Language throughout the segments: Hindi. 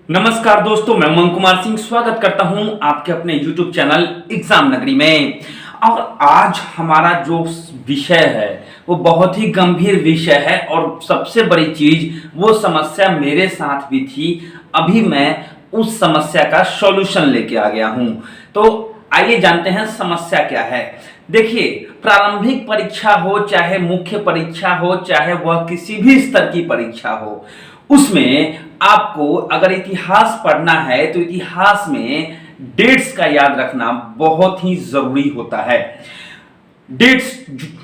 नमस्कार दोस्तों, मैं उमंग कुमार सिंह स्वागत करता हूं आपके अपने YouTube चैनल एग्जाम नगरी में। और आज हमारा जो विषय है वो बहुत ही गंभीर विषय है और सबसे बड़ी चीज वो समस्या मेरे साथ भी थी। अभी मैं उस समस्या का सॉल्यूशन लेके आ गया हूं। तो आइए जानते हैं समस्या क्या है। देखिए, प्रारंभिक परीक्षा हो चाहे मुख्य परीक्षा हो चाहे वह किसी भी स्तर की परीक्षा हो, उसमें आपको अगर इतिहास पढ़ना है तो इतिहास में डेट्स का याद रखना बहुत ही जरूरी होता है। डेट्स,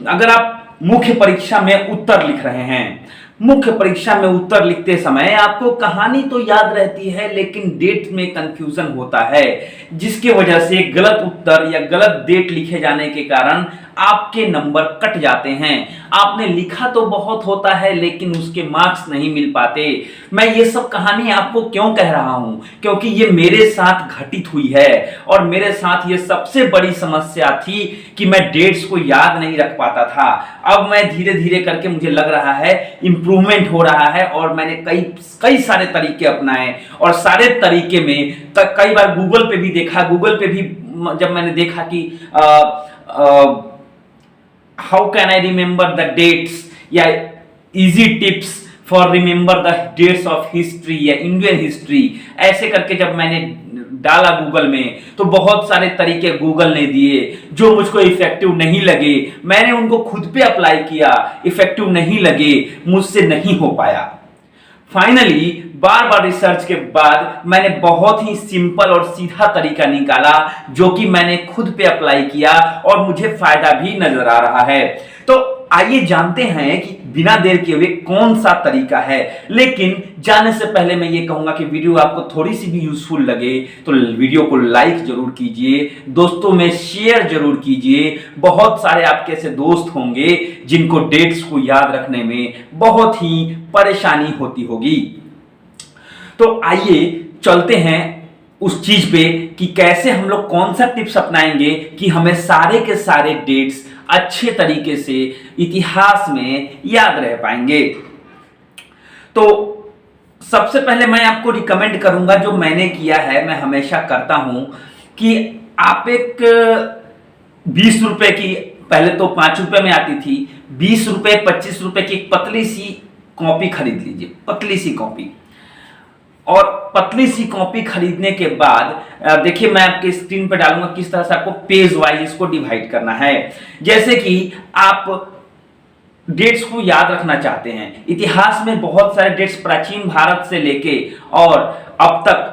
अगर आप मुख्य परीक्षा में उत्तर लिख रहे हैं, मुख्य परीक्षा में उत्तर लिखते समय आपको कहानी तो याद रहती है लेकिन डेट में कंफ्यूजन होता है, जिसकी वजह से गलत उत्तर या गलत डेट लिखे जाने के कारण आपके नंबर कट जाते हैं। आपने लिखा तो बहुत होता है लेकिन उसके मार्क्स नहीं मिल पाते। मैं ये सब कहानी आपको क्यों कह रहा हूं? क्योंकि ये मेरे साथ घटित हुई है और मेरे साथ ये सबसे बड़ी समस्या थी कि मैं डेट्स को याद नहीं रख पाता था। अब मैं धीरे धीरे करके मुझे लग रहा है इंप्रूवमेंट हो रहा है और मैंने कई सारे तरीके अपनाए और सारे तरीके में कई बार गूगल पे भी देखा। गूगल पे भी जब मैंने देखा कि how can I remember the dates या easy tips for remember the dates of history या इंडियन हिस्ट्री, ऐसे करके जब मैंने डाला गूगल में तो बहुत सारे तरीके गूगल ने दिए जो मुझको इफेक्टिव नहीं लगे। मैंने उनको खुद पे अप्लाई किया, इफेक्टिव नहीं लगे, मुझसे नहीं हो पाया। फाइनली बार बार रिसर्च के बाद मैंने बहुत ही सिंपल और सीधा तरीका निकाला जो कि मैंने खुद पे अप्लाई किया और मुझे फायदा भी नजर आ रहा है। तो आइए जानते हैं कि बिना देर किए हुए कौन सा तरीका है। लेकिन जाने से पहले मैं ये कहूंगा कि वीडियो आपको थोड़ी सी भी यूजफुल लगे तो वीडियो को लाइक जरूर कीजिए, दोस्तों में शेयर जरूर कीजिए। बहुत सारे आपके ऐसे दोस्त होंगे जिनको डेट्स को याद रखने में बहुत ही परेशानी होती होगी। तो आइए चलते हैं उस चीज पे कि कैसे हम लोग कौन सा टिप्स अपनाएंगे कि हमें सारे के सारे डेट्स अच्छे तरीके से इतिहास में याद रह पाएंगे। तो सबसे पहले मैं आपको रिकमेंड करूंगा, जो मैंने किया है, मैं हमेशा करता हूं कि आप एक 20 रुपए की, पहले तो 5 रुपए में आती थी, 20 रुपए 25 रुपए की एक पतली सी कॉपी खरीद लीजिए, पतली सी कॉपी। और पतली सी कॉपी खरीदने के बाद देखिए, मैं आपके स्क्रीन पर डालूंगा किस तरह से आपको पेज वाइज इसको डिवाइड करना है। जैसे कि आप डेट्स को याद रखना चाहते हैं, इतिहास में बहुत सारे डेट्स प्राचीन भारत से लेके और अब तक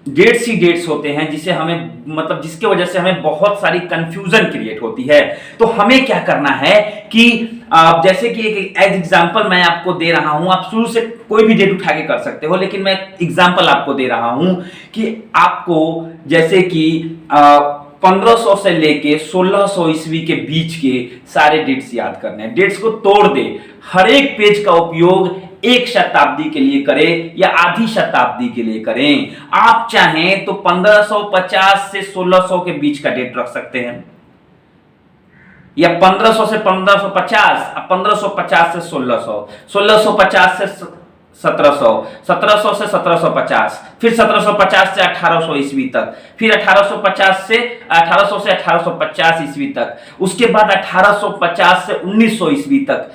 डेट्स ही डेट्स होते हैं, जिसे हमें मतलब जिसके वजह से हमें बहुत सारी कंफ्यूजन क्रिएट होती है। तो हमें क्या करना है कि जैसे कि एक एग्जांपल मैं आपको दे रहा हूं, आप शुरू से कोई भी डेट उठा के कर सकते हो, लेकिन मैं एग्जांपल आपको दे रहा हूं कि आपको जैसे कि 1500 से लेके 1600 ईस्वी के बीच के सारे डेट्स याद करने हैं। डेट्स को तोड़ दे, हर एक पेज का उपयोग एक शताब्दी के लिए करें या आधी शताब्दी के लिए करें। आप चाहें तो 1550 से 1600 के बीच का डेट रख सकते हैं, या 1500 से 1550, 1550 से 1600, 1650 से 1700, 1700 से 1750, फिर 1750 से 1800 ईस्वी तक, फिर 1850 से 1800 से 1850 ईस्वी तक, उसके बाद 1850 से 1900 ईस्वी तक,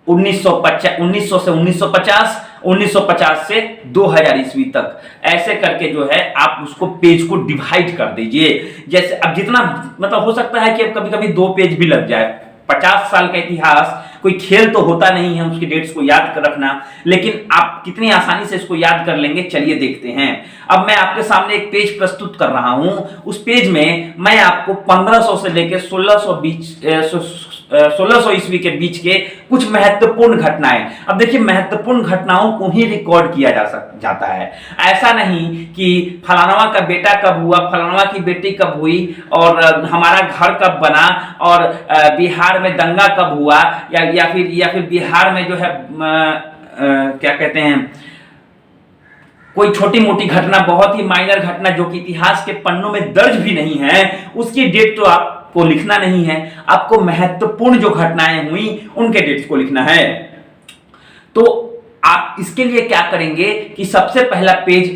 1900 से 1950, 1950 से 2000 ईस्वी तक। ऐसे करके जो है आप उसको पेज को डिवाइड कर दीजिए। जैसे अब जितना मतलब हो सकता है कि अब कभी कभी 2 पेज भी लग जाए। 50 साल का इतिहास कोई खेल तो होता नहीं है उसकी डेट्स को याद कर रखना, लेकिन आप कितनी आसानी से इसको याद कर लेंगे, चलिए देखते हैं। अब मैं आपके सामने एक पेज प्रस्तुत कर रहा हूं। उस पेज में मैं आपको 1500 से लेकर 1600 ईस्वी के बीच के कुछ महत्वपूर्ण घटनाएं, अब देखिए महत्वपूर्ण घटनाओं को ही रिकॉर्ड किया जाता है। ऐसा नहीं कि फलानवा का बेटा कब हुआ, फलानवा की बेटी कब हुई और हमारा घर कब बना और बिहार में दंगा कब हुआ, या फिर बिहार में जो है क्या कहते हैं, कोई छोटी मोटी घटना, बहुत ही माइनर घटना जो कि इतिहास के पन्नों में दर्ज भी नहीं है, उसकी डेट तो आपको लिखना नहीं है। आपको महत्वपूर्ण जो घटनाएं हुई उनके डेट्स को लिखना है। तो आप इसके लिए क्या करेंगे कि सबसे पहला पेज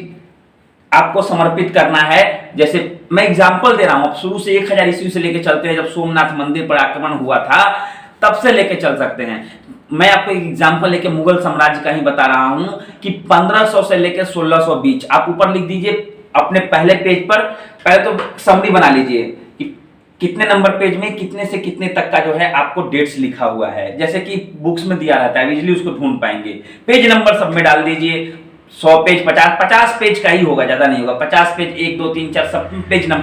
आपको समर्पित करना है। जैसे मैं एग्जांपल दे रहा हूं, अब शुरू से 1000 ईस्वी से लेके चलते हैं, जब सोमनाथ मंदिर पर आक्रमण हुआ था तब से लेके चल सकते हैं। मैं आपको एक एग्जांपल लेके मुगल साम्राज्य का ही बता रहा हूं कि 1500 से लेके 1600 बीच। आप ऊपर लिख दीजिए अपने पहले पेज पर, पहले तो समरी बना लीजिए कि कितने नंबर पेज में कितने से कितने तक का जो है आपको डेट्स लिखा हुआ है, जैसे कि बुक्स में दिया रहता है, इजीली उसको ढूंढ पाएंगे। पेज नंबर सब में डाल दीजिए, 100 पेज 50 पेज का ही होगा, ज्यादा नहीं होगा। 50 पेज 1 2 3 4 सब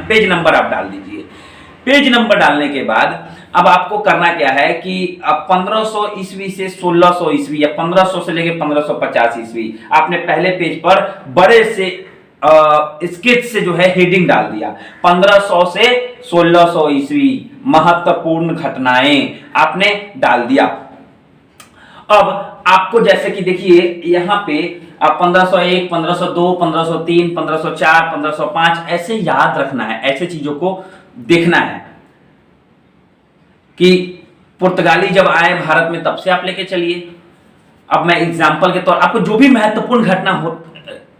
पेज नंबर आप डाल दीजिए। पेज नंबर डालने के बाद अब आपको करना क्या है कि अब 1500 ईस्वी से 1600 ईस्वी या 1500 से लेके 1550 ईस्वी आपने पहले पेज पर बड़े से स्केच से जो है हेडिंग डाल दिया। 1500 से 1600 ईस्वी महत्वपूर्ण घटनाएं आपने डाल दिया। अब आपको जैसे कि देखिए यहां पे आप 1501, 1502, 1503, 1504, 1505 ऐसे याद रखना है, ऐसे चीजों को देखना है कि पुर्तगाली जब आए भारत में तब से आप लेके चलिए। अब मैं एग्जांपल के तौर आपको जो भी महत्वपूर्ण घटना हो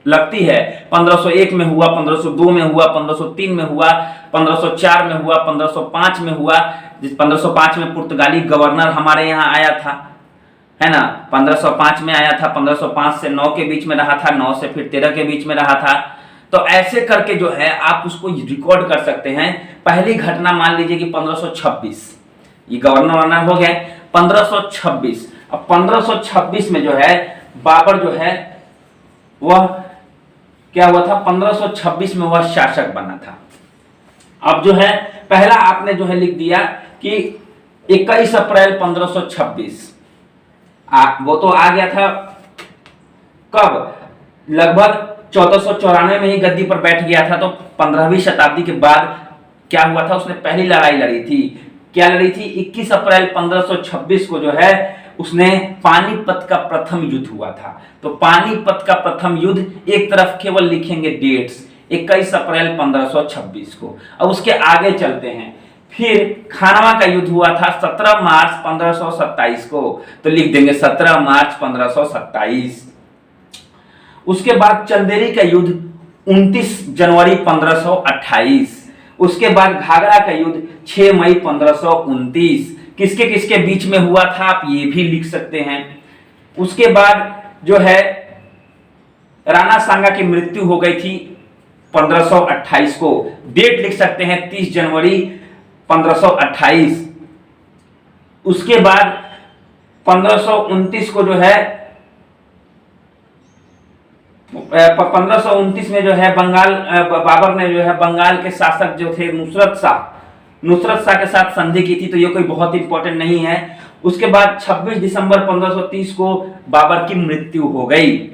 लगती है, 1501 में हुआ, 1502 में हुआ, 1503 में हुआ, 1504 में हुआ, 1505 में हुआ। 1505 में पुर्तगाली गवर्नर हमारे यहाँ आया था, है ना, 1505 में आया था, 1505 से 9 के बीच में रहा था, 9 से फिर 13 के बीच में रहा था। तो ऐसे करके जो है आप उसको रिकॉर्ड कर सकते हैं। पहली घटना मान लीजिए कि 1526, ये गवर्नर हो गए 1526। अब 1526 में जो है बाबर जो है वह क्या हुआ था, 1526 में वह शासक बना था। अब जो है पहला आपने जो है लिख दिया कि 21 अप्रैल 1526, वो तो आ गया था कब, लगभग 1494 में ही गद्दी पर बैठ गया था। तो 15वीं शताब्दी के बाद क्या हुआ था, उसने पहली लड़ाई लड़ी थी। क्या लड़ी थी, 21 अप्रैल 1526 को जो है उसने पानीपत का प्रथम युद्ध हुआ था। तो पानीपत का प्रथम युद्ध, एक तरफ केवल लिखेंगे डेट्स 21 अप्रैल 1526 को। अब उसके आगे चलते हैं, फिर खानवा का युद्ध हुआ था 17 मार्च 1527 को, तो लिख देंगे 17 मार्च 1527। उसके बाद चंदेरी का युद्ध 29 जनवरी 1528। उसके बाद घाघरा का युद्ध 6 मई 1529। किसके किसके बीच में हुआ था आप ये भी लिख सकते हैं। उसके बाद जो है राणा सांगा की मृत्यु हो गई थी 1528 को, डेट लिख सकते हैं 30 जनवरी 1528। उसके बाद 1529 को जो है 1529 में जो है बंगाल बाबर ने जो है बंगाल के शासक जो थे नुसरत शाह के साथ संधि की थी, तो ये कोई बहुत इंपॉर्टेंट नहीं है। उसके बाद 26 दिसंबर 1530 को बाबर की मृत्यु हो गई।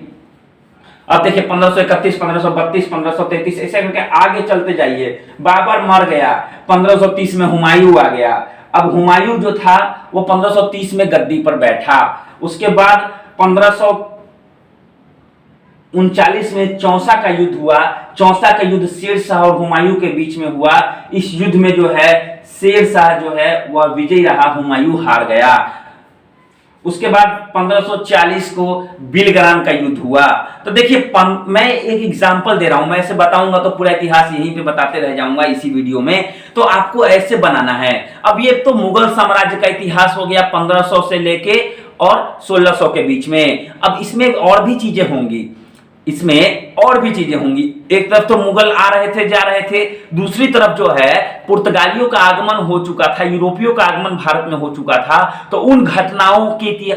अब देखिए 1531, 1532, 1533 ऐसे करके आगे चलते जाइए। बाबर मर गया, 1530 में हुमायूं आ गया। अब हुमायूं जो था वो 1530 में गद्दी पर बैठा। उसके बाद 1539 में चौसा का युद्ध हुआ। चौसा का युद्ध शेर शाह और हुमायूं के बीच में हुआ। इस युद्ध में जो है शेर शाह जो है वह विजयी रहा, हुमायूं हार गया। उसके बाद 1540 को बिलग्राम का युद्ध हुआ। तो देखिए मैं एक एग्जांपल दे रहा हूं, मैं ऐसे बताऊंगा तो पूरा इतिहास यहीं पे बताते रह जाऊंगा इसी वीडियो में। तो आपको ऐसे बनाना है। अब ये तो मुगल साम्राज्य का इतिहास हो गया 1500 से लेके और 1600 के बीच में। अब इसमें और भी चीजें होंगी, एक तरफ तो मुगल आ रहे थे जा रहे थे, दूसरी तरफ जो है पुर्तगालियों का आगमन हो चुका था, यूरोपियों का आगमन भारत में हो चुका था। तो उन घटनाओं की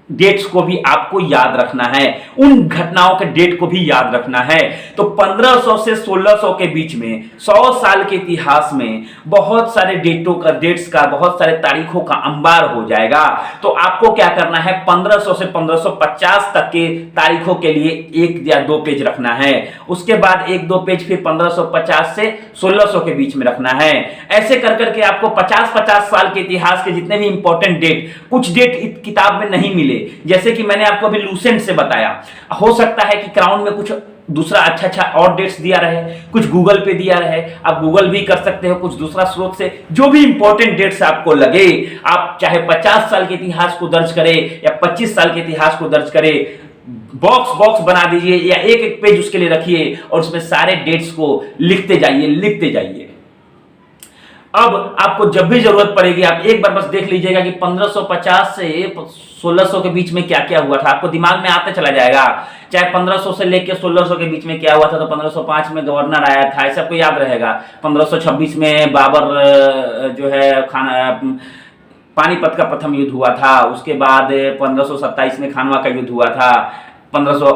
डेट्स को भी आपको याद रखना है, उन घटनाओं के डेट को भी याद रखना है। तो 1500 से 1600 के बीच में 100 साल के इतिहास में बहुत सारे डेट्स का बहुत सारे तारीखों का अंबार हो जाएगा। तो आपको क्या करना है, 1500 से 1550 तक के तारीखों के लिए 1 या 2 पेज रखना है। उसके बाद 1-2 पेज फिर 1550 से 1600 के बीच में रखना है। ऐसे कर करके आपको 50-50 साल के इतिहास के जितने भी इंपॉर्टेंट डेट, कुछ डेट किताब में नहीं मिले, जैसे कि मैंने आपको अभी लूसेंट से बताया, हो सकता है कि क्राउन में कुछ दूसरा अच्छा और डेट्स दिया रहे, कुछ गूगल पे दिया रहे, आप गूगल भी कर सकते हो कुछ दूसरा स्रोत से। जो भी इंपॉर्टेंट डेट्स आपको लगे, आप चाहे 50 साल के इतिहास को दर्ज करें या 25 साल के इतिहास को दर्ज करें, बॉक्स बॉक्स बना दीजिए या एक एक पेज उसके लिए रखिए और उसमें सारे डेट्स को लिखते जाइए। अब आपको जब भी जरूरत पड़ेगी आप एक बार बस देख लीजिएगा कि 1550 से 1600 के बीच में क्या क्या हुआ था, आपको दिमाग में आते चला जाएगा। चाहे 1500 से लेकर 1600 के बीच में क्या हुआ था, तो 1505 में गवर्नर आया था, ऐसा आपको याद रहेगा। 1526 में बाबर जो है पानीपत का प्रथम युद्ध हुआ था, उसके बाद 1527 में खानवा का युद्ध हुआ था, 1500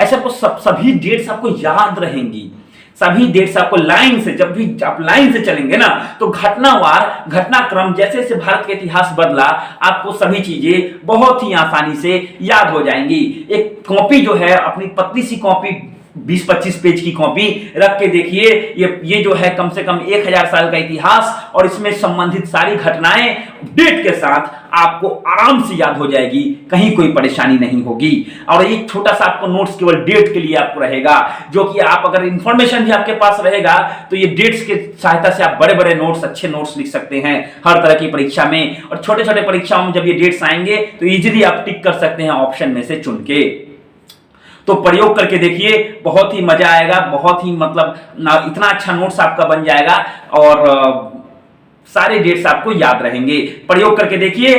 ऐसे आपको सभी डेट्स आपको याद रहेंगी, सभी डेट्स आपको लाइन से, जब भी आप लाइन से चलेंगे ना तो घटनावार घटनाक्रम जैसे जैसे भारत का इतिहास बदला आपको सभी चीजें बहुत ही आसानी से याद हो जाएंगी। एक कॉपी जो है, अपनी पतली सी कॉपी 20-25 पेज की कॉपी रख के देखिए, ये जो है कम से कम 1000 साल का इतिहास और इसमें संबंधित सारी घटनाएं डेट के साथ आपको आराम से याद हो जाएगी, कहीं कोई परेशानी नहीं होगी। और एक छोटा सा आपको नोट्स केवल डेट के लिए आपको रहेगा, जो कि आप अगर इंफॉर्मेशन भी आपके पास रहेगा तो ये डेट्स के सहायता से आप बड़े बड़े नोट्स, अच्छे नोट्स लिख सकते हैं हर तरह की परीक्षा में। और छोटे छोटे परीक्षाओं में जब ये डेट्स आएंगे तो इजीली आप टिक कर सकते हैं ऑप्शन में से चुन के। तो प्रयोग करके देखिए, बहुत ही मजा आएगा, बहुत ही मतलब इतना अच्छा नोट्स आपका बन जाएगा और सारे डेट्स आपको याद रहेंगे। प्रयोग करके देखिए,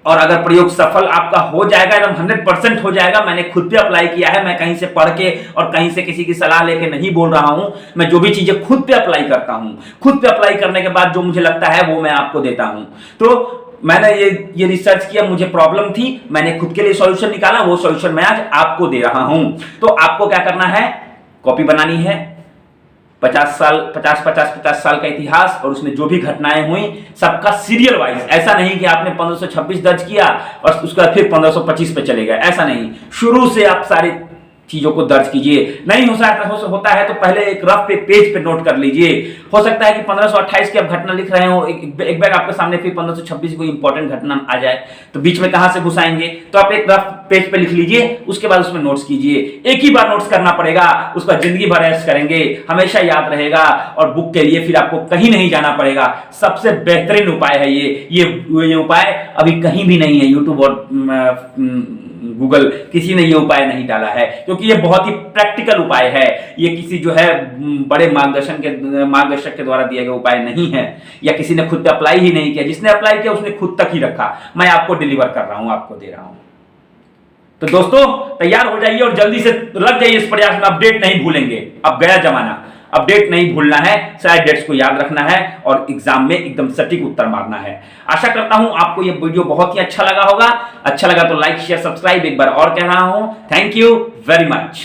और अगर प्रयोग सफल आपका हो जाएगा, एकदम 100% हो जाएगा। मैंने खुद पे अप्लाई किया है, मैं कहीं से पढ़ के और कहीं से किसी की सलाह लेके नहीं बोल रहा हूं, मैं जो भी चीजें खुद पे अप्लाई करता हूं, खुद पे अप्लाई करने के बाद जो मुझे लगता है वो मैं आपको देता हूं। तो मैंने ये रिसर्च किया, मुझे प्रॉब्लम थी, मैंने खुद के लिए सॉल्यूशन निकाला, वो सॉल्यूशन मैं आज आपको दे रहा हूं। तो आपको क्या करना है, कॉपी बनानी है, 50 साल का इतिहास और उसमें जो भी घटनाएं हुई सबका सीरियल वाइज। ऐसा नहीं कि आपने 1526 दर्ज किया और उसके बाद फिर 1525 पे चले गए, ऐसा नहीं। शुरू से आप सारी चीजों को दर्ज कीजिए। नहीं होता है तो पहले एक रफ पेज पे नोट कर लीजिए। हो सकता है कि 1528 की आप घटना लिख रहे हो, एक बैग आपके सामने, फिर 1526 कोई इंपॉर्टेंट घटना आ जाए तो बीच में कहां से घुसाएंगे, तो आप एक रफ पेज पे लिख लीजिए, उसके बाद उसमें नोट्स कीजिए। एक ही बार नोट्स करना पड़ेगा, उसका जिंदगी भर ऐश करेंगे, हमेशा याद रहेगा और बुक के लिए फिर आपको कहीं नहीं जाना पड़ेगा। सबसे बेहतरीन उपाय है ये उपाय अभी कहीं भी नहीं है, यूट्यूब और गूगल किसी ने ये उपाय नहीं डाला है, क्योंकि ये बहुत ही प्रैक्टिकल उपाय है। ये किसी जो है बड़े मार्गदर्शक के द्वारा दिए गए उपाय नहीं है, या किसी ने खुद पे अप्लाई ही नहीं किया। जिसने अप्लाई किया उसने खुद तक ही रखा। मैं आपको डिलीवर कर रहा हूं, आपको दे रहा हूं। तो दोस्तों तैयार हो जाइए और जल्दी से लग जाइए इस प्रयास में। अपडेट नहीं भूलेंगे, अब गया जमाना, अपडेट नहीं भूलना है, सारे डेट्स को याद रखना है और एग्जाम में एकदम सटीक उत्तर मारना है। आशा करता हूं आपको ये वीडियो बहुत ही अच्छा लगा होगा। अच्छा लगा तो लाइक शेयर सब्सक्राइब एक बार और कह रहा हूं। Thank you very much.